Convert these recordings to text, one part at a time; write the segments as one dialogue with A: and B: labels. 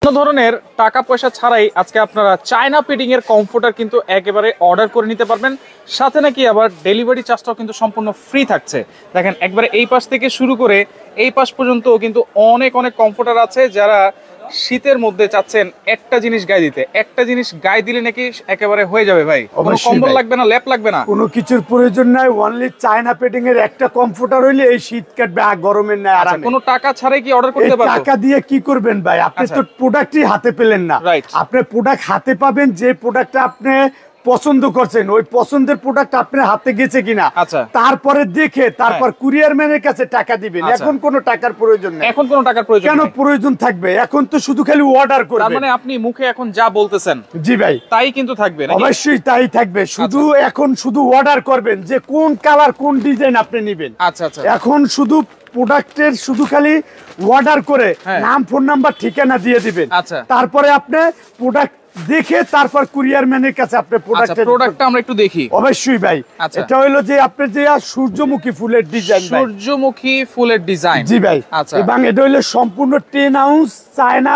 A: কোনো ধরনের টাকা পয়সা ছাড়াই আজকে আপনারা চায়না পেডিং এর কমফোর্টার কিন্তু একেবারে অর্ডার করে নিতে পারবেন। সাথে নাকি আবার ডেলিভারি চার্জটাও কিন্তু সম্পূর্ণ ফ্রি থাকছে। দেখেন একবারে এই পাশ থেকে শুরু করে এই পাশ পর্যন্ত কিন্তু অনেক অনেক কমফোর্টার আছে। যারা শীতের মধ্যে চাচ্ছেন একটা জিনিস গায়ে দিতে, একটা জিনিস গায়ে দিলে নাকি একেবারে হয়ে যাবে ভাই, কোনো কম্বল লাগবে না, ল্যাপ লাগবে না,
B: কোনো কিছুর প্রয়োজন নাই। অনলি চায়না পেডিং এর একটা কমফোর্টার হইলে এই শীত কাটবে, গরমের নাই আরামে।
A: কোনো টাকা ছাড়াই কি অর্ডার করতে পারবেন?
B: টাকা দিয়ে কি করবেন ভাই? আপনি তো প্রোডাক্টই হাতে পেলেন না। আপনি প্রোডাক্ট হাতে পাবেন যে প্রোডাক্টটা আপনি পছন্দ করছেন, ওই পছন্দের প্রোডাক্ট আপনার হাতে গেছে কিনা তারপরে দেখে তারপর কুরিয়ার ম্যানের কাছে টাকা দিবেন। এখন কোনো টাকার প্রয়োজন নেই।
A: এখন কোনো টাকার প্রয়োজন
B: কেন প্রয়োজন থাকবে? এখন তো শুধু খালি অর্ডার করবেন।
A: তার মানে আপনি মুখে এখন যা বলতেছেন
B: জি ভাই
A: তাই কিন্তু থাকবে নাকি?
B: অবশ্যই তাই থাকবে। শুধু এখন শুধু অর্ডার করবেন যে কোন কালার কোন ডিজাইন আপনি নেবেন।
A: আচ্ছা আচ্ছা,
B: এখন শুধু প্রোডাক্টের শুধু খালি অর্ডার করে নাম ফোন নাম্বার ঠিকানা দিয়ে দিবেন। তারপরে আপনি প্রোডাক্ট দেখে তারপর কুরিয়ার ম্যানের কাছে আপনি
A: প্রোডাক্টটা আমরা একটু দেখি।
B: অবশ্যই ভাই, এটা হলো যে আপনি যে সূর্যমুখী ফুলের ডিজাইন,
A: সূর্যমুখী ফুলের ডিজাইন।
B: জি ভাই, এবং এটা হলো সম্পূর্ণ 10 ounce China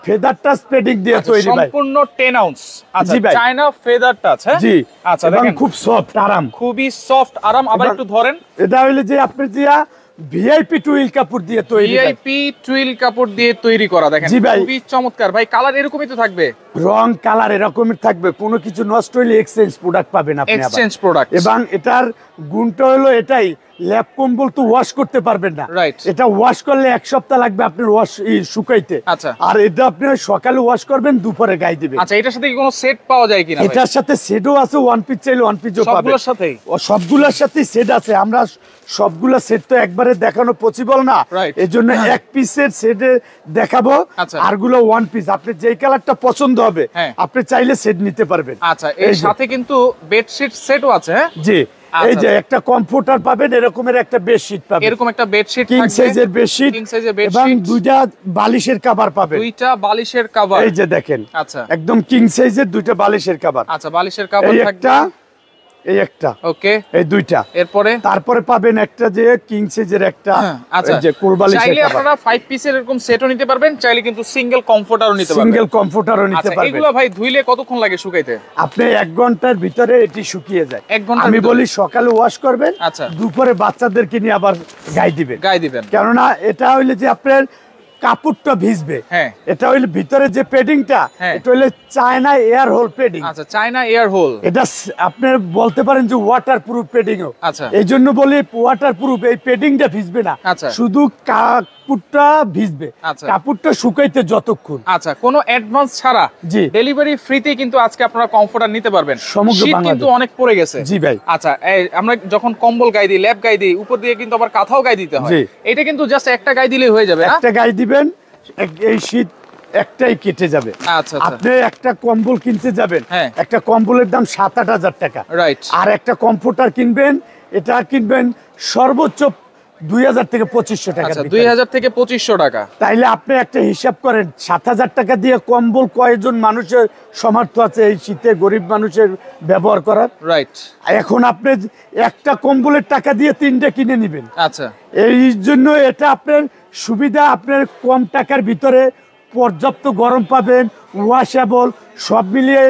B: feather touch padding দিয়ে তৈরি ভাই,
A: সম্পূর্ণ 10 আউন্স। আচ্ছা, চায়না ফেদার টাচ। হ্যাঁ
B: জি,
A: আচ্ছা,
B: দেখেন খুব সফট আরাম,
A: খুবই সফট আরাম। আবার একটু ধরেন,
B: এটা হলো যে আপনি যে ভিআইপি টুইল কাপড় দিয়ে তৈরি,
A: ভিআইপি টুইল কাপড় দিয়ে তৈরি করা। দেখেন খুবই চমৎকার ভাই। কালার এরকমই তো থাকবে,
B: রং কালার এরকমই থাকবে। কোনো কিছু নষ্ট হইলে এক্সচেঞ্জ প্রোডাক্ট পাবেন আপনি,
A: এক্সচেঞ্জ প্রোডাক্ট।
B: এবং এটার গুণটা হলো এটাই, ল্যাপ কম্বল তো ওয়াশ করতে পারবেন না। এটা ওয়াশ করলে 1 সপ্তাহ লাগবে আপনার ওয়াশ শুকাইতে। আর এটা আপনি সকালে ওয়াশ করবেন, দুপুরে গায়ে দিবেন।
A: আচ্ছা, এটার সাথে কি কোনো সেট পাওয়া যায় কিনা?
B: এটার সাথে সেটও আছে, ওয়ান পিস চাইলে ওয়ান পিসও পাবেন।
A: সবগুলোর সাথেই,
B: সবগুলোর সাথেই সেট আছে। আমরা সবগুলা সেট তো একবারে দেখানো পসিবল না, এজন্য এক পিসের সেটে দেখাবো, আরগুলো ওয়ান পিস। আপনি যেই কালারটা পছন্দ হবে আপনি চাইলে সেট নিতে পারবেন।
A: আচ্ছা, এর সাথে কিন্তু বেডশিট সেটও আছে। হ্যাঁ
B: জি, এই যে একটা কমফোর্টার পাবেন, এরকমের একটা বেডশিট পাবেন,
A: এরকম একটা বেডশিট
B: কিং সাইজের বেডশিট, এবং দুইটা বালিশের কভার পাবেন,
A: দুইটা বালিশের কভার।
B: এই যে দেখেন,
A: আচ্ছা,
B: একদম কিং সাইজের দুইটা বালিশের কভার।
A: আচ্ছা, বালিশের কভার থাকবে
B: এই একটা,
A: ওকে,
B: এই দুইটা।
A: এরপরে
B: তারপরে পাবেন একটা যে কিং সাইজের একটা,
A: আচ্ছা,
B: যে কোলবালিশের কভার।
A: চাইলে আপনারা 5 পিসের এরকম সেটও নিতে পারবেন, চাইলে কিন্তু সিঙ্গেল কমফোর্টারও নিতে পারবেন,
B: সিঙ্গেল কমফোর্টারও নিতে পারবেন।
A: এগুলো ভাই ধুইলে কতক্ষণ লাগে শুকাইতে?
B: আপনি 1 ঘন্টার ভিতরে এটি শুকিয়ে যায়।
A: 1 ঘন্টা?
B: আমি বলি সকালে ওয়াশ করবেন,
A: আচ্ছা,
B: দুপুরে বাচ্চাদেরকে নিয়ে আবার গায়ে দিবেন। কেননা এটা হইলে যে আপনার কাপড়টা ভিজবে। এটা হইলে ভিতরে যে পেডিংটা, এটা হইলে চায়না এয়ার হোল পেডিং।
A: আচ্ছা, চায়না এয়ার হোল।
B: এটা আপনি বলতে পারেন যে ওয়াটার প্রুফ পেডিংও।
A: আচ্ছা,
B: এই জন্য বলি ওয়াটার প্রুফ, এই পেডিংটা ভিজবে না, শুধু কাপড়টা ভিজবে, কাপড়টা শুকাইতে যতক্ষণ।
A: আচ্ছা, কোনো অ্যাডভান্স ছাড়া জি ডেলিভারি ফ্রিতে কিন্তু আজকে আপনারা কমফোর্টার নিতে পারবেন। শীত কিন্তু অনেক পড়ে গেছে।
B: জি ভাই।
A: আচ্ছা, আমরা যখন কম্বল গায়ে দিই, ল্যাপ গায়ে দিই, উপর দিয়ে কিন্তু আবার কাঁথাও গায়ে দিতে হয়। এটা কিন্তু জাস্ট একটা গায়ে দিলেই হয়ে যাবে।
B: একটা গায়ে দিবেন, এই শীত একটাই কেটে যাবে।
A: আচ্ছা,
B: আপনি একটা কম্বল কিনতে যাবেন, একটা কম্বলের দাম 7-8 হাজার টাকা। আর একটা কমফোর্টার কিনবেন, এটা কিনবেন সর্বোচ্চ 2000 থেকে 2500 টাকা।
A: 2000 থেকে 2500 টাকা।
B: তাইলে আপনি একটা হিসাব করেন, 7000 টাকা দিয়ে কম্বল কয়জন মানুষের সামর্থ্য আছে এই শীতে গরিব মানুষের ব্যবহার করার? এখন আপনি একটা কম্বলের টাকা দিয়ে 3টা কিনে নেবেন।
A: আচ্ছা,
B: এই জন্য এটা আপনার সুবিধা। আপনার কম টাকার ভিতরে পর্যাপ্ত গরম পাবেন, ওয়াশেবল, সব মিলিয়ে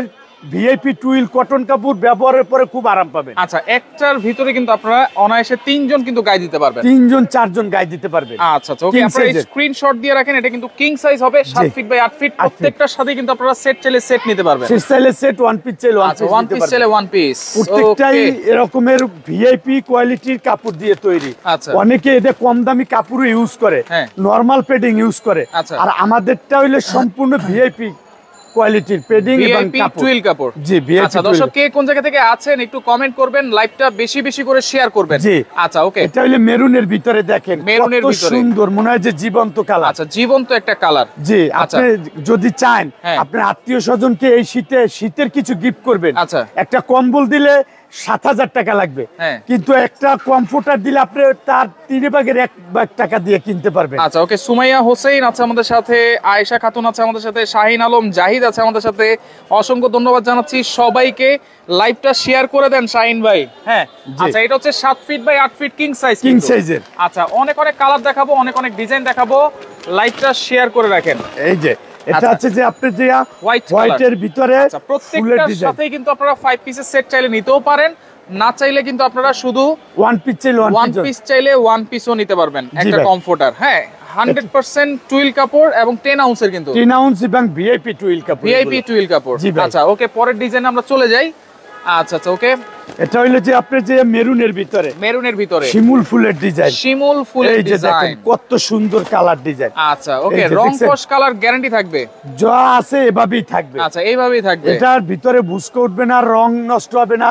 B: ভিআইপি টুইল কটন কাপড় ব্যবহারের পরে খুব আরাম পাবেন।
A: আচ্ছা, একটার ভিতরে কিন্তু আপনারা অনায়াসে 3 জন কিন্তু গায়ে দিতে পারবেন,
B: 3-4 জন গায়ে দিতে পারবেন।
A: আচ্ছা, ওকে, আপনারা স্ক্রিনশট দিয়ে রাখেন। এটা কিন্তু কিং সাইজ হবে, 7 ফিট বাই 8 ফিট। প্রত্যেকটার সাথে কিন্তু আপনারা সেট চাইলে সেট নিতে পারবেন,
B: সেট চাইলে সেট, ওয়ান পিস চাইলে ওয়ান পিস
A: চাইলে ওয়ান পিস।
B: প্রত্যেকটাই এরকমের ভিআইপি কোয়ালিটির কাপড় দিয়ে তৈরি। অনেকে এটা কম দামি কাপড় ইউজ করে, নরমাল পেডিং ইউজ করে, আর আমাদেরটা হইলে সম্পূর্ণ ভিআইপি কোয়ালিটির পেডিং এবং
A: টুইল কাপড়।
B: জি,
A: আচ্ছা, দর্শক কে কোন জায়গা থেকে আছেন একটু কমেন্ট করবেন, লাইভটা বেশি বেশি করে শেয়ার করবেন।
B: জি,
A: আচ্ছা, ওকে।
B: এটা হলো মেরুনের ভিতরে, দেখেন
A: মেরুনের ভিতরে
B: সুন্দর, মনে হয় যে জীবন্ত কালার।
A: আচ্ছা, জীবন্ত একটা কালার।
B: জি, আপনি যদি চান আপনার আত্মীয় স্বজনকে এই শীতের কিছু গিফট করবেন, একটা কম্বল দিলে 7000 টাকা লাগবে, কিন্তু একটা কমফোর্টার দিলে আপনি তার 3 ভাগের 1 ভাগ টাকা দিয়ে কিনতে পারবেন।
A: আচ্ছা, ওকে। সুমাইয়া হোসেন আছে আমাদের সাথে, আয়েশা খাতুন আছে আমাদের সাথে, শাহিন আলম, জাহিদ আছে আমাদের সাথে। অসংখ্য ধন্যবাদ জানাচ্ছি সবাইকে। লাইভটা শেয়ার করে দেন শাহিন ভাই। হ্যাঁ, আচ্ছা, এটা হচ্ছে 7 ফিট বাই 8 ফিট কিং সাইজের। আচ্ছা, অনেক অনেক কালার দেখাবো, অনেক অনেক ডিজাইন দেখাবো, লাইভটা শেয়ার করে রাখেন।
B: এই যে এটা আছে যে আপনি যে হোয়াইটের ভিতরে
A: প্রত্যেকটার সাথেই কিন্তু আপনারা 5 পিসের সেট চাইলে নিতেও পারেন, না চাইলে কিন্তু আপনারা শুধু
B: ওয়ান পিস চাইলে
A: ওয়ান পিস চাইলে ওয়ান পিসও নিতে পারবেন একটা কমফোর্টার। হ্যাঁ 100% টুইল কাপড় এবং 10 আউন্সের কিন্তু
B: 10 আউন্স এবং ভিআইপি টুইল কাপড়,
A: ভিআইপি টুইল কাপড়। আচ্ছা ওকে, পরের ডিজাইনে আমরা চলে যাই। আচ্ছা আচ্ছা ওকে,
B: এটা হইলো যে আপনি যে মেরুনের ভিতরে শিমুল ফুলের ডিজাইন,
A: শিমুল ফুলের ডিজাইন,
B: কত সুন্দর কালার ডিজাইন।
A: আচ্ছা ওকে, রং কস কালার গ্যারান্টি থাকবে,
B: যা আছে এভাবেই থাকবে।
A: আচ্ছা এইভাবেই থাকবে,
B: এটার ভিতরে বুসকা উঠবে না, রং নষ্ট হবে না,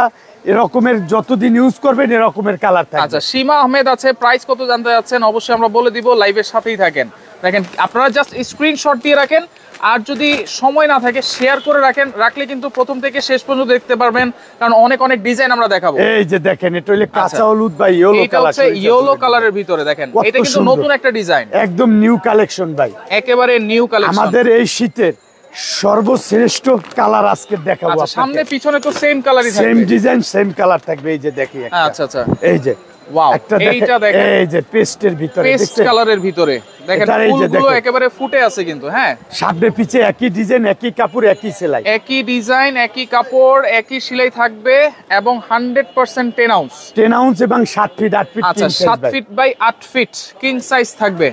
B: এরকমের যতদিন ইউজ করবেন এরকমের কালার থাকবে।
A: আচ্ছা সীমা আহমেদ আছে, প্রাইস কত জানতে যাচ্ছেন অবশ্যই আমরা বলে দিব, লাইভের সাথেই থাকেন। দেখেন আপনারা জাস্ট স্ক্রিনশট দিয়ে রাখেন, আর যদি সময় না থাকে শেয়ার করে রাখেন, রাখলে কিন্তু প্রথম থেকে শেষ পর্যন্ত দেখতে পারবেন, কারণ অনেক অনেক ডিজাইন আমরা দেখাবো।
B: এই যে দেখেন এটা হলো কাঁচা হলুদ বা ইয়েলো কালার,
A: এটা হচ্ছে ইয়েলো কালারের ভিতরে দেখেন, এটা কিন্তু নতুন একটা ডিজাইন,
B: একদম নিউ কালেকশন ভাই,
A: একেবারে নিউ কালেকশন।
B: আমাদের এই শীতের সর্বশ্রেষ্ঠ কালার আজকে দেখাবো।
A: আচ্ছা সামনে পিছনে তো সেম কালারই থাকবে,
B: সেম ডিজাইন সেম কালার থাকবে। এই যে দেখি একটা,
A: আচ্ছা আচ্ছা
B: এই যে
A: ওয়াও, এইটা দেখেন,
B: এই যে পেস্টের ভিতরে,
A: পেস্ট কালারের ভিতরে দেখেন ফুলগুলো একেবারে ফুটে আছে কিন্তু। হ্যাঁ
B: সামনে পিছে একই ডিজাইন, একই কাপড়, একই সেলাই,
A: একই ডিজাইন, একই কাপড়, একই সেলাই থাকবে এবং 100% 10 আউন্স,
B: 10 আউন্স এবং 7 ফিট 8 ফিট।
A: আচ্ছা 7 feet by 8 feet king size থাকবে।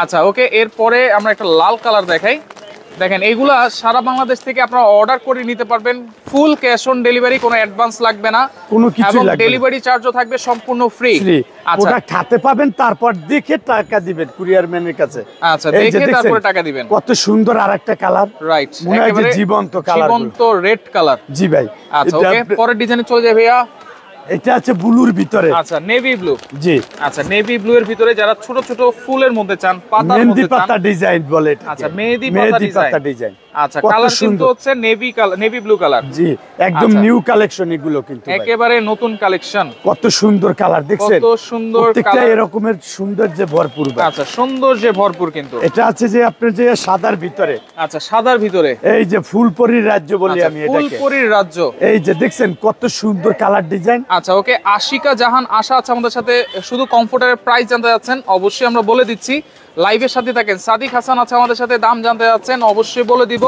A: আচ্ছা ওকে, এরপরে আমরা একটা লাল কালার দেখাই। দেখেন এইগুলা সারা বাংলাদেশ থেকে আপনারা অর্ডার করে নিতে পারবেন, ফুল ক্যাশ অন ডেলিভারি, কোনো অ্যাডভান্স লাগবে না,
B: কোনো কিছু লাগবে না,
A: ডেলিভারি চার্জও থাকবে সম্পূর্ণ ফ্রি।
B: আচ্ছা প্রোডাক্ট হাতে পাবেন, তারপর দেখে টাকা দিবেন কুরিয়ার ম্যানের কাছে।
A: আচ্ছা দেখে তারপরে টাকা দিবেন।
B: কত সুন্দর আরেকটা কালার,
A: রাইট,
B: মনে হয় যে জীবন্ত কালার,
A: জীবন্ত রেড কালার।
B: জি ভাই।
A: আচ্ছা ওকে, পরের ডিজাইনে চলে যাই ভাইয়া।
B: এটা আছে ব্লুর ভিতরে,
A: আচ্ছা নেভি ব্লু।
B: জি
A: আচ্ছা নেভি ব্লু এর ভিতরে যারা ছোট ছোট ফুলের মধ্যে চান, পাতার মধ্যে চান,
B: মেহেদি পাতা ডিজাইন বলে এটা।
A: আচ্ছা মেহেদি পাতা ডিজাইন। আচ্ছা কালার কিন্তু হচ্ছে navy colour, navy blue colour.
B: জি একদম নিউ কালেকশন এগুলো কিন্তু
A: একেবারে নতুন কালেকশন।
B: কত সুন্দর কালার দেখছেন,
A: কত সুন্দর
B: প্রত্যেকটা এরকমের সৌন্দর্যে ভরপুর।
A: আচ্ছা সৌন্দর্যে ভরপুর কিন্তু।
B: এটা আছে যে আপনার যে সাদার ভিতরে,
A: আচ্ছা সাদার ভিতরে
B: এই যে ফুলপরির রাজ্য বলি আমি এটাকে,
A: ফুলপরির রাজ্য।
B: এই যে দেখছেন কত সুন্দর কালার ডিজাইন।
A: আচ্ছা ওকে, আশিকা জাহান আশা আছে আমাদের সাথে, শুধু কমফোর্টারের প্রাইস জানতে যাচ্ছেন অবশ্যই আমরা বলে দিচ্ছি, লাইভের সাথে থাকেন। সাদিক হাসান আছে আমাদের সাথে, দাম জানতে যাচ্ছেন অবশ্যই বলে দিব,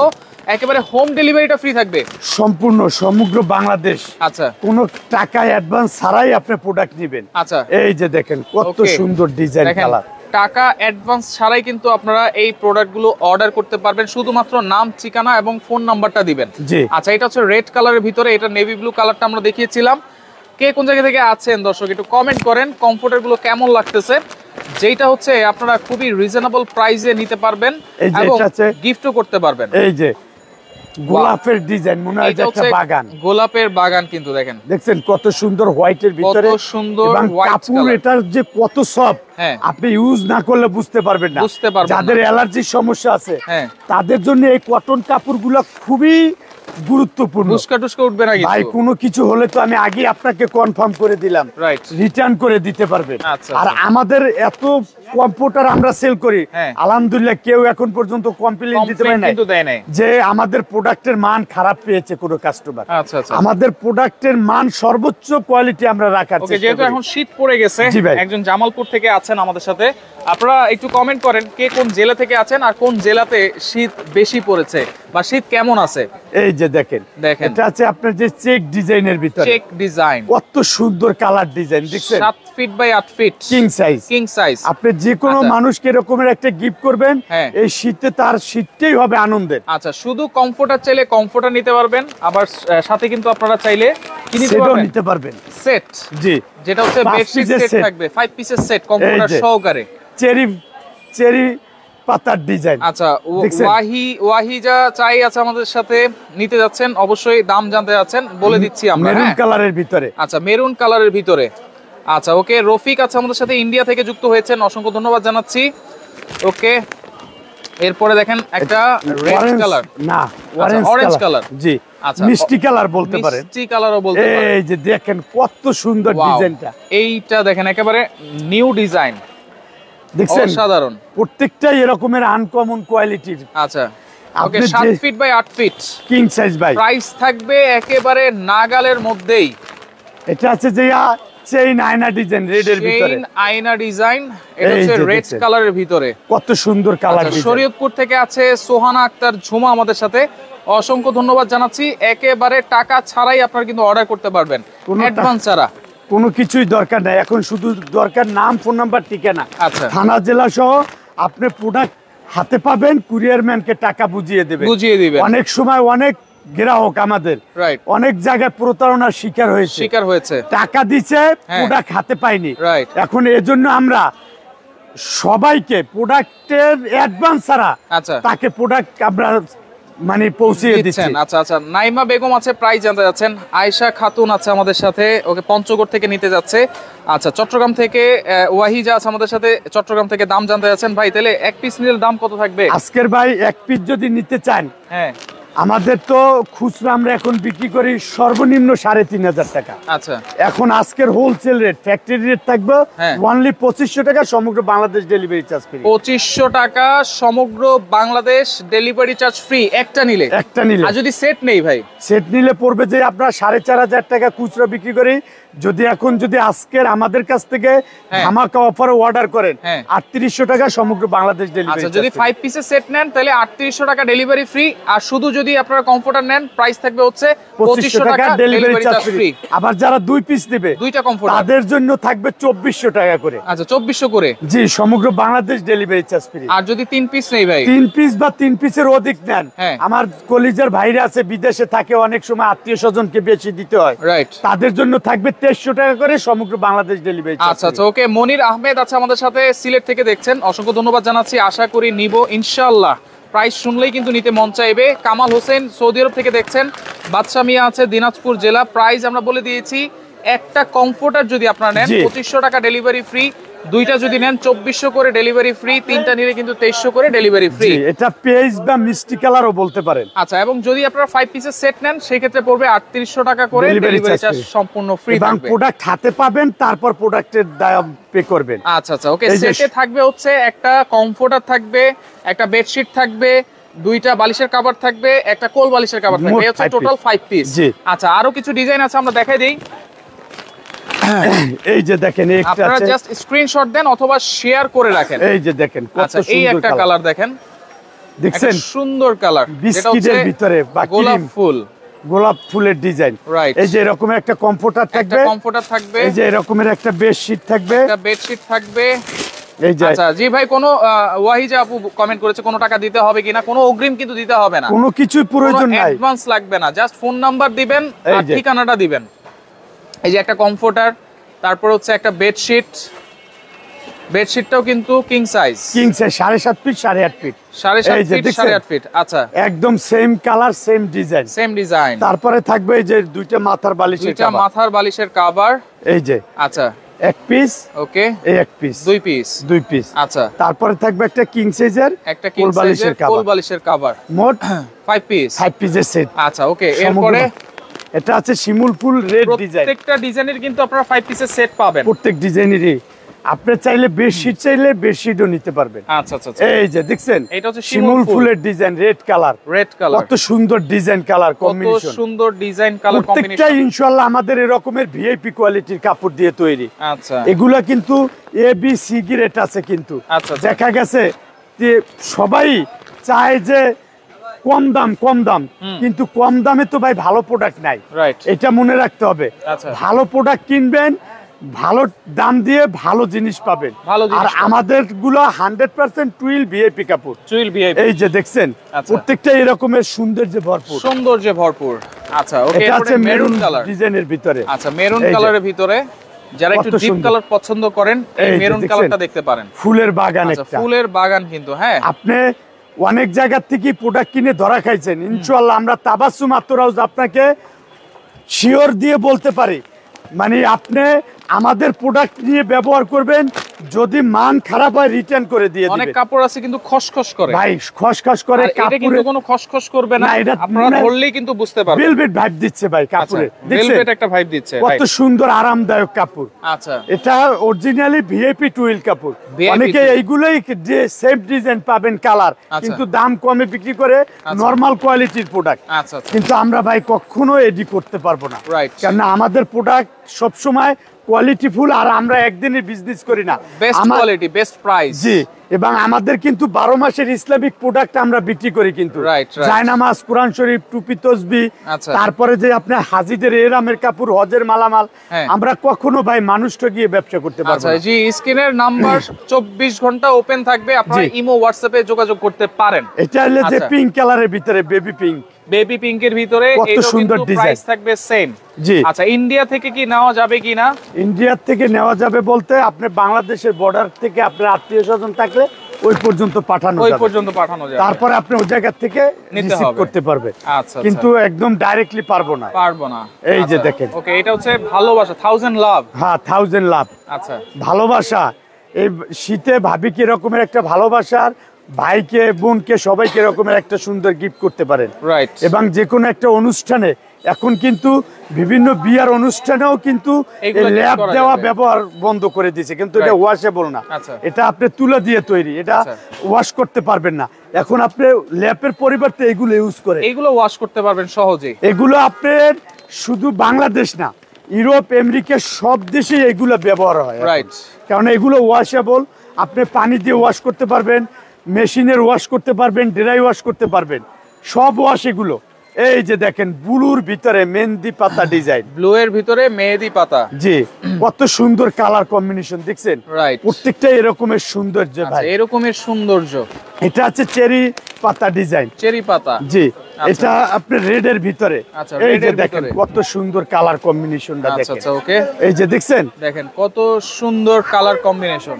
A: একেবারে হোম ডেলিভারিটা ফ্রি থাকবে সম্পূর্ণ
B: সমগ্র বাংলাদেশ।
A: আচ্ছা
B: কোনো টাকা অ্যাডভান্স ছাড়াই আপনি প্রোডাক্ট নেবেন।
A: আচ্ছা
B: এই যে দেখেন কত সুন্দর ডিজাইন কালার,
A: টাকা অ্যাডভান্স ছাড়াই কিন্তু আপনারা এই প্রোডাক্টগুলো অর্ডার করতে পারবেন, শুধুমাত্র নাম, ঠিকানা এবং ফোন নাম্বারটা দিবেন।
B: জি
A: আচ্ছা এটা হচ্ছে রেড কালারের ভিতরে, এটা নেভি ব্লু কালারটা আমরা দেখিয়েছিলাম। কে কোন জায়গা থেকে আছেন দর্শক একটু কমেন্ট করেন, কমফোর্টার গুলো কেমন লাগতেছে। যেটা হচ্ছে আপনারা খুবই রিজনেবল প্রাইসে নিতে পারবেন এবং গিফটও করতে পারবেন।
B: এই যে গোলাপের ডিজাইন, মনে হয় একটা বাগান,
A: গোলাপের বাগান কিন্তু দেখেন,
B: দেখছেন কত সুন্দর হোয়াইটের ভিতরে,
A: কত সুন্দর
B: কাপড়, এটার যে কত সফট, আপনি ইউজ না করলে বুঝতে পারবেন না। যাদের অ্যালার্জির সমস্যা আছে তাদের জন্য এই কটন কাপড়গুলো খুবই গুরুত্বপূর্ণ।
A: মুস্কা টুস্কা উঠবে না
B: ভাই, কোনো কিছু হলে তো আমি আগে আপনাকে কনফার্ম করে দিলাম, রিটার্ন করে দিতে পারবেন। আর আমাদের এত কম্পিউটার আমরা সেল করি, আলহামদুলিল্লাহ কেউ এখন পর্যন্ত কমপ্লেইন দিতে পারে না যে আমাদের প্রোডাক্টের মান খারাপ পেয়েছে কোনো কাস্টমার। আমাদের প্রোডাক্টের মান সর্বোচ্চ কোয়ালিটি আমরা রাখার চেষ্টা করি।
A: যেহেতু এখন শীত পড়ে গেছে, একজন জামালপুর থেকে আছেন আমাদের সাথে, আপনারা একটু কমেন্ট করেন কে কোন জেলা থেকে আছেন আর কোন জেলাতে শীত বেশি পড়েছে বা শীত কেমন আছে।
B: এই যে দেখেন এটা আছে আপনার যে চেক ডিজাইনের ভিতরে,
A: চেক ডিজাইন,
B: কত সুন্দর কালার ডিজাইন দেখছেন,
A: 7 feet by 8 feet
B: king size,
A: king size.
B: আপনি যে কোনো মানুষকে এরকমের একটা গিফট করবেন, এই শীতে তার শীতটাই হবে আনন্দের।
A: আচ্ছা শুধু কমফোর্টার চাইলে কমফোর্টার নিতে পারবেন, আবার সাথে কিন্তু আপনারা চাইলে কি নিতে পারবেন সেট, জি যেটা হচ্ছে বেডশিট সেট থাকবে, 5 পিসের সেট কমফোর্টার সহকারে,
B: চেরি পাতার ডিজাইন।
A: আচ্ছা ওয়াহিজা চাই আছে আমাদের সাথে, নিতে যাচ্ছেন অবশ্যই, দাম জানতে যাচ্ছেন বলে দিচ্ছি আমরা,
B: মেরুন কালারের ভিতরে।
A: আচ্ছা মেরুন কালারের ভিতরে। আচ্ছা ওকে, রফিক আছে আমাদের সাথে, ইন্ডিয়া থেকে যুক্ত হয়েছেন, অসংখ্য ধন্যবাদ জানাচ্ছি। ওকে এরপরে দেখেন একটা রেড কালার,
B: না
A: অরেঞ্জ কালার,
B: জি আচ্ছা মিষ্টি কালার বলতে পারেন,
A: মিষ্টি কালারও বলতে পারেন।
B: এই যে দেখেন কত সুন্দর ডিজাইনটা,
A: এইটা দেখেন একেবারে নিউ ডিজাইন, দেখছেন সাধারণ,
B: প্রত্যেকটাই এরকমের আনকমন কোয়ালিটির।
A: আচ্ছা okay 7 feet by 8 feet
B: king size ভাই,
A: প্রাইস থাকবে একেবারে নাগালের মধ্যেই।
B: এটা আছে যে চেইন আয়না ডিজাইন রেড এর ভিতরে,
A: চেইন আয়না ডিজাইন, এটা হচ্ছে রেড কালারের ভিতরে,
B: কত সুন্দর কালার।
A: শরীয়তপুর থেকে আছে সোহানা আক্তার ঝুমা আমাদের সাথে, অসংখ্য ধন্যবাদ জানাচ্ছি। একেবারে টাকা ছাড়াই আপনারা কিন্তু অর্ডার করতে পারবেন, অ্যাডভান্স ছাড়া
B: কোনো কিছুই দরকার নাই, এখন শুধু দরকার নাম, ফোন নাম্বার, ঠিকানা।
A: আচ্ছা,
B: থানা জেলা সহ আপনি প্রোডাক্ট হাতে পাবেন, কুরিয়ার ম্যানকে টাকা বুঝিয়ে দিবেন। অনেক সময় অনেক গ্রাহক আমাদের অনেক জায়গায় প্রতারণার শিকার হয়েছে, টাকা দিচ্ছে প্রোডাক্ট হাতে পাইনি। এখন এজন্য আমরা সবাইকে প্রোডাক্টের অ্যাডভান্স ছাড়া তাকে প্রোডাক্ট আমরা মানে পৌঁছে দিচ্ছেন।
A: আচ্ছা আচ্ছা, নাইমা বেগম আছে, প্রাইস জানতে যাচ্ছেন। আয়েশা খাতুন আছে আমাদের সাথে, ওকে পঞ্চগড় থেকে নিতে যাচ্ছে। আচ্ছা, চট্টগ্রাম থেকে ওয়াহিজা আছে আমাদের সাথে, চট্টগ্রাম থেকে দাম জানতে যাচ্ছেন। ভাই তাহলে এক পিস নিলে দাম কত থাকবে
B: আজকের? ভাই এক পিস যদি নিতে চান, হ্যাঁ আমাদের তো খুচরা আমরা এখন বিক্রি করি সর্বনিম্ন ৩৫০০ টাকা।
A: আচ্ছা,
B: এখন আজকের হোলসেল রেট, ফ্যাক্টরি রেট থাকবে অনলি ২৫০০ টাকা, সমগ্র বাংলাদেশ ডেলিভারি চার্জ ফ্রি।
A: ২৫০০ টাকা সমগ্র বাংলাদেশ ডেলিভারি চার্জ ফ্রি একটা নিলে। আর যদি সেট নেই ভাই?
B: সেট নিলে পড়বে যে আপনার ৪৫০০০ টাকা খুচরা বিক্রি করি। যদি আজকের আমাদের কাছ থেকে ধামাকা অফার অর্ডার করেন ৩৮০০ টাকা সমগ্র বাংলাদেশ ডেলিভারি।
A: আচ্ছা, যদি 5 পিসের সেট নেন তাহলে ৩৮০০ টাকা ডেলিভারি ফ্রি। আর শুধু যদি আপনারা কমফোর্টার নেন প্রাইস থাকবে হচ্ছে ২৫০০ টাকা ডেলিভারি চার্জ ফ্রি।
B: আবার যারা 2 পিস নেবে,
A: দুইটা কমফোর্টার,
B: তাদের জন্য থাকবে ২৪০০ টাকা করে।
A: আচ্ছা, ২৪০০ করে,
B: জি, সমগ্র বাংলাদেশ ডেলিভারি চার্জ ফ্রি।
A: আর যদি 3 পিস নেই ভাই,
B: 3 পিস বা 3 পিসের অধিক নেন, আমার কলিজার ভাইরা আছে বিদেশে থাকে, অনেক সময় আত্মীয় স্বজনকে বেশি দিতে হয়, রাইট, তাদের জন্য থাকবে ২৩০০ টাকা করে সমগ্র বাংলাদেশ ডেলিভারি।
A: আচ্ছা আচ্ছা, ওকে। মনির আহমেদ আছে আমাদের সাথে, সিলেট থেকে দেখছেন, অসংখ্য ধন্যবাদ জানাচ্ছি। আশা করি নিব ইনশাআল্লাহ, প্রাইস শুনলেই কিন্তু নিতে মন চাইবে। কামাল হোসেন সৌদি আরব থেকে দেখছেন, বাদশা মিয়া আছে দিনাজপুর জেলা। প্রাইস আমরা বলে দিয়েছি, একটা কমফোর্টার যদি আপনারা নেন ২৫০০ টাকা ডেলিভারি ফ্রি, দুইটা যদি নেন ২৪০০ করে ডেলিভারি ফ্রি, তিনটা নিলে কিন্তু ২৩০০ করে ডেলিভারি ফ্রি।
B: এটা পেজ বা মিষ্টি কালারও বলতে পারেন।
A: আচ্ছা, এবং যদি আপনারা 5 পিসের সেট নেন সেই ক্ষেত্রে পড়বে ৩৮০০ টাকা করে, ডেলিভারি চার্জ সম্পূর্ণ ফ্রি থাকবে।
B: প্রোডাক্ট হাতে পাবেন, তারপর প্রোডাক্টের দাম পে করবেন।
A: আচ্ছা আচ্ছা, ওকে। সেটে থাকবে হচ্ছে একটা কমফোর্টার থাকবে, একটা বেডশিট থাকবে, দুইটা বালিশের কভার থাকবে, একটা কোল বালিশের কভার থাকবে, এই হচ্ছে টোটাল 5 পিস। আচ্ছা, আরো কিছু ডিজাইন আছে, আমরা দেখাই দেই।
B: এই যে দেখেন,
A: আপনারা জাস্ট স্ক্রিনশট দেন অথবা শেয়ার করে রাখেন।
B: এই যে দেখেন কত সুন্দর,
A: এই একটা কালার দেখেন,
B: দেখছেন
A: সুন্দর কালার,
B: বিস্কিটের ভিতরে গোলাপ ফুলের ডিজাইন। এই যে এরকম একটা কমফোর্টার থাকবে, এই যে এরকমের একটা বেডশিট থাকবে, এই যে।
A: আচ্ছা জি ভাই, কোনো ওয়াহিজা আপু কমেন্ট করেছে কোনো টাকা দিতে হবে কিনা? কোনো অগ্রিম কিন্তু দিতে হবে না,
B: কোনো কিছুই প্রয়োজন নাই,
A: অ্যাডভান্স লাগবে না, জাস্ট ফোন নাম্বার দিবেন আর ঠিকানাটা দিবেন। এই যে একটা কমফোর্টার, তারপর হচ্ছে একটা বেডশিটটাও কিন্তু king size
B: 7.5 feet 8.5 feet
A: 8.5 feet. আচ্ছা,
B: একদম সেম কালার, সেম ডিজাইন। তারপরে থাকবে এই যে দুইটা মাথার বালিশের কভার, এই যে। আচ্ছা, এক পিস, ওকে, এই এক পিস, দুই পিস। আচ্ছা, তারপরে থাকবে একটা কিং সাইজের একটা কোল বালিশের কভার, মোট 5 পিসের সেট।
A: আচ্ছা, ওকে। এরপরে
B: এটা আছে শিমুল ফুল রেড ডিজাইন।
A: প্রত্যেকটা ডিজাইনের কিন্তু আপনারা 5 পিসের সেট পাবেন,
B: প্রত্যেক ডিজাইনেরই। আপনি চাইলে বেডশিট চাইলে বেডশিটও নিতে পারবেন।
A: আচ্ছা আচ্ছা,
B: এই যে দেখছেন,
A: এটা হচ্ছে
B: শিমুল ফুলের ডিজাইন, রেড কালার, কত সুন্দর ডিজাইন কালার কম্বিনেশন,
A: কত সুন্দর ডিজাইন কালার কম্বিনেশন।
B: প্রত্যেকটা ইনশাআল্লাহ আমাদের এরকমের ভিআইপি কোয়ালিটির কাপড় দিয়ে তৈরি।
A: আচ্ছা,
B: এগুলা কিন্তু এ বি সি গ্রেড আছে, কিন্তু দেখা গেছে যে সবাই চায় যে কম দাম, কিন্তু কম দামে তো ভাই ভালো প্রোডাক্ট নাই, এটা মনে রাখতে হবে। ভালো প্রোডাক্ট কিনবেন, ভালো দাম দিয়ে ভালো জিনিস পাবেন। আর আমাদের গুলো 100% টুইল ভিআইপি কাপড়, এই যে দেখছেন, প্রত্যেকটা এরকমের সৌন্দর্যে ভরপুর।
A: আচ্ছা, ওকে।
B: এটা আছে মেরুন কালার ডিজাইনের ভিতরে।
A: আচ্ছা, মেরুন কালারের ভিতরে যারা একটু ডিপ কালার পছন্দ করেন, এই মেরুন কালারটা দেখতে পারেন।
B: ফুলের বাগান, একটা
A: ফুলের বাগান কিন্তু। হ্যাঁ,
B: আপনি অনেক জায়গা থেকে প্রোডাক্ট কিনে ধরা খাইছেন, ইনশাআল্লাহ আমরা তাবাসসুম আতর হাউস আপনাকে শিওর দিয়ে বলতে পারি, মানে আপনি আমাদের প্রোডাক্ট নিয়ে ব্যবহার করবেন, যদি মান খারাপ হয় রিটার্ন করে দিয়ে দিবেন।
A: অনেক কাপড় আছে কিন্তু খসখস করে,
B: ভাই খসখস করে,
A: কাপড়ে কিন্তু কোনো খসখস করবে না, আপনারা ধরলেই কিন্তু বুঝতে পারবেন।
B: ভেলভেট ভাইব দিচ্ছে ভাই কাপড়ে,
A: ভেলভেট একটা ভাইব দিচ্ছে,
B: কত সুন্দর আরামদায়ক কাপড়।
A: আচ্ছা, এটা
B: অরিজিনালি ভিআইপি টুইল কাপড়। অনেকে এইগুলোই যে সেম ডিজাইন পাবেন কালার, কিন্তু দাম কমে বিক্রি করে নরমাল কোয়ালিটির প্রোডাক্ট। কিন্তু আমরা ভাই কখনো এডি করতে পারবো না, কারণ আমাদের প্রোডাক্ট সবসময় কোয়ালিটিফুল, আর আমরা একদিনের বিজনেস করি না,
A: বেস্ট কোয়ালিটি বেস্ট প্রাইস।
B: জি, এবং আমাদের কিন্তু 12 মাসের ইসলামিক প্রোডাক্ট আমরা বিক্রি করি কিন্তু, জায়নামাজ, কোরআন শরীফ, টুপি, তসবি, তারপরে যে আপনার হাজিদের এরামের কাপড়, হজের মালামাল, আমরা কখনো ভাই মানুষটা গিয়ে ব্যবসা করতে পারবো না।
A: জি, স্ক্রিনের নাম্বার 24 ঘন্টা ওপেন থাকবে, আপনারা ইমো হোয়াটসঅ্যাপে যোগাযোগ করতে পারেন।
B: এটা হলো যে পিঙ্ক কালারের ভিতরে বেবি পিঙ্ক,
A: বেবি পিঙ্কের ভিতরে
B: কত সুন্দর ডিজাইন,
A: প্রাইস থাকবে সেম।
B: জি,
A: আচ্ছা, ইন্ডিয়া থেকে কি নেওয়া যাবে কিনা?
B: ইন্ডিয়া থেকে নেওয়া যাবে বলতে আপনি বাংলাদেশের বর্ডার থেকে আপনার আত্মীয়স্বজন থাকলে ওই পর্যন্ত পাঠানো যাবে, তারপরে আপনি ওই জায়গা থেকে রিসিভ করতে পারবে।
A: আচ্ছা,
B: কিন্তু একদম ডাইরেক্টলি পারবো না। এই যে দেখেন,
A: ওকে, এটা হচ্ছে ভালোবাসা, 1000 লাভ।
B: হ্যাঁ, 1000 লাভ।
A: আচ্ছা,
B: ভালোবাসা এই শীতে ভাবি কি রকমের একটা ভালোবাসার, ভাইকে বোনকে সবাইকে রকমের একটা সুন্দর গিফট করতে পারেন।
A: রাইট।
B: এবং যে কোনো একটা অনুষ্ঠানে, এখন কিন্তু বিভিন্ন বিয়ার অনুষ্ঠানেও কিন্তু ল্যাপ দেওয়া ব্যবহার বন্ধ করে দিয়েছে, কিন্তু এটা ওয়াশেবল না, এটা আপনি তুলা দিয়ে তৈরি, এটা ওয়াশ করতে পারবেন না। এখন আপনি ল্যাপের পরিবর্তে এগুলো ইউজ করে
A: এগুলো ওয়াশ করতে পারবেন সহজে।
B: এগুলো আপনার শুধু বাংলাদেশ না, ইউরোপ, আমেরিকা সব দেশে এগুলো ব্যবহার হয়।
A: রাইট।
B: কারণ এগুলো ওয়াশেবল, আপনি পানি দিয়ে ওয়াশ করতে পারবেন, মেশিনের ওয়াশ করতে পারবেন, ড্রাই ওয়াশ করতে পারবেন, সব ওয়াশ এগুলো। এই যে দেখেন, ব্লুর ভিতরে মেহেদি পাতা ডিজাইন,
A: ব্লু এর ভিতরে মেহেদি পাতা।
B: জি, কত সুন্দর কালার কম্বিনেশন দেখছেন?
A: রাইট।
B: প্রত্যেকটা এরকমের সৌন্দর্য ভাই,
A: এরকমের সৌন্দর্য।
B: এটা আছে চেরি পাতা ডিজাইন,
A: চেরি পাতা।
B: জি, এটা আপনি রেড এর ভিতরে। এই যে দেখেন কত সুন্দর কালার কম্বিনেশনটা দেখেন।
A: আচ্ছা, ওকে,
B: এই যে দেখছেন,
A: দেখেন কত সুন্দর কালার কম্বিনেশন,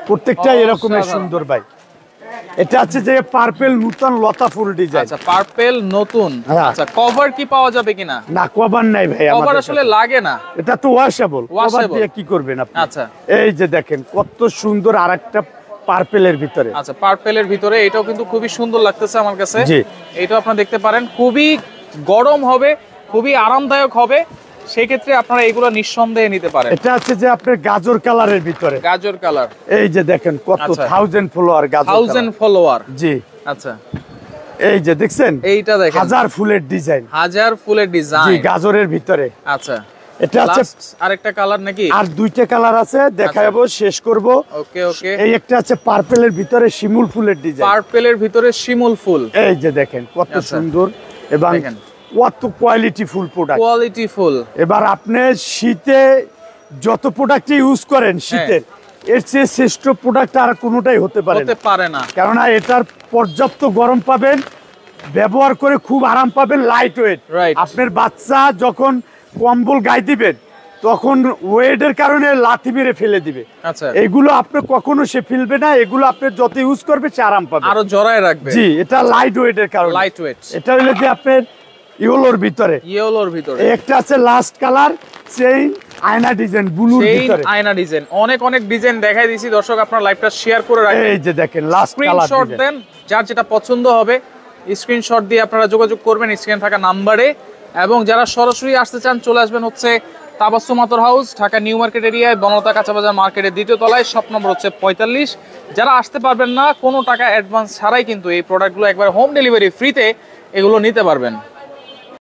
B: প্রত্যেকটা এরকমের সুন্দর ভাই। এটা আছে যে পার্পল নতুন লতা ফুল ডিজাইন।
A: আচ্ছা, পার্পল নতুন। আচ্ছা, কভার কি পাওয়া যাবে কিনা?
B: না, কভার নাই ভাই,
A: কভার আসলে লাগে না,
B: এটা তো ওয়াশেবল। কভার দিয়ে কি করবেন আপনি?
A: আচ্ছা,
B: এই যে দেখেন কত সুন্দর আরেকটা পার্পলের ভিতরে।
A: আচ্ছা, পার্পলের ভিতরে এটাও কিন্তু খুবই সুন্দর লাগতেছে আমার কাছে।
B: জি,
A: এটাও আপনারা দেখতে পারেন, খুবই গরম হবে, খুবই আরামদায়ক হবে, সেই ক্ষেত্রে আপনারা এগুলো নিঃসন্দেহে নিতে পারেন।
B: এটা আছে যে আপনার গাজর কালারের ভিতরে,
A: গাজর কালার।
B: এই যে দেখেন কত 1000 ফলোয়ার গাজর,
A: 1000 ফলোয়ার।
B: জি,
A: আচ্ছা,
B: এই যে দেখছেন,
A: এইটা দেখেন,
B: 1000 ফুলের ডিজাইন,
A: 1000 ফুলের ডিজাইন,
B: জি, গাজরের ভিতরে।
A: আচ্ছা,
B: এটা আছে
A: আরেকটা কালার নাকি?
B: আর দুইটা কালার আছে, দেখাবো, শেষ করব।
A: ওকে, ওকে,
B: এই একটা আছে পার্পলের ভিতরে শিমুল ফুলের ডিজাইন,
A: পার্পলের ভিতরে শিমুল ফুল।
B: এই যে দেখেন কত সুন্দর এবং কত quality full product,
A: quality full.
B: এবার আপনি শীতে যত প্রোডাক্ট ইউজ করেন শীতের, এর চেয়ে শ্রেষ্ঠ প্রোডাক্ট আর কোনোটাই হতে পারে না। কেননা এটার পর্যাপ্ত গরম পাবেন, ব্যবহার করে খুব আরাম পাবেন, লাইট ওয়েট। আপনার বাচ্চা যখন কম্বল গায়ে দিবেন তখন ওয়েটের কারণে লাথি মেরে ফেলে দিবে।
A: আচ্ছা,
B: এগুলো আপনি কখনো সে ফেলবে না, এগুলো আপনি যত ইউজ করবে সে আরাম পাবে,
A: আরো জড়ায় রাখবে।
B: জি, এটা লাইট ওয়েটের কারণে।
A: Light weight.
B: এটা হলো যে আপনার ইয়েলোর ভিতরে, একটা আছে লাস্ট কালার চেইন আয়না ডিজাইন, ব্লুর ভিতরে
A: আয়না ডিজাইন। অনেক অনেক ডিজাইন দেখাই দিয়েছি দর্শক, আপনারা লাইভটা শেয়ার করে রাখবেন।
B: এই যে দেখেন লাস্ট কালার,
A: স্ক্রিনশট দেন, যার যেটা পছন্দ হবে স্ক্রিনশট দিয়ে আপনারা যোগাযোগ করবেন স্ক্রিনে থাকা নাম্বারে। এবং যারা সরাসরি আসতে চান চলে আসবেন হচ্ছে তাবাসসুম আতর হাউস, ঢাকা নিউ মার্কেট এরিয়ায়, বনলতা কাঁচাবাজার মার্কেটের 2য় তলায়, শপ নম্বর হচ্ছে 45। যারা আসতে পারবেন না, কোনো টাকা অ্যাডভান্স ছাড়াই কিন্তু এই প্রোডাক্টগুলো একবার হোম ডেলিভারি ফ্রিতে এগুলো নিতে পারবেন।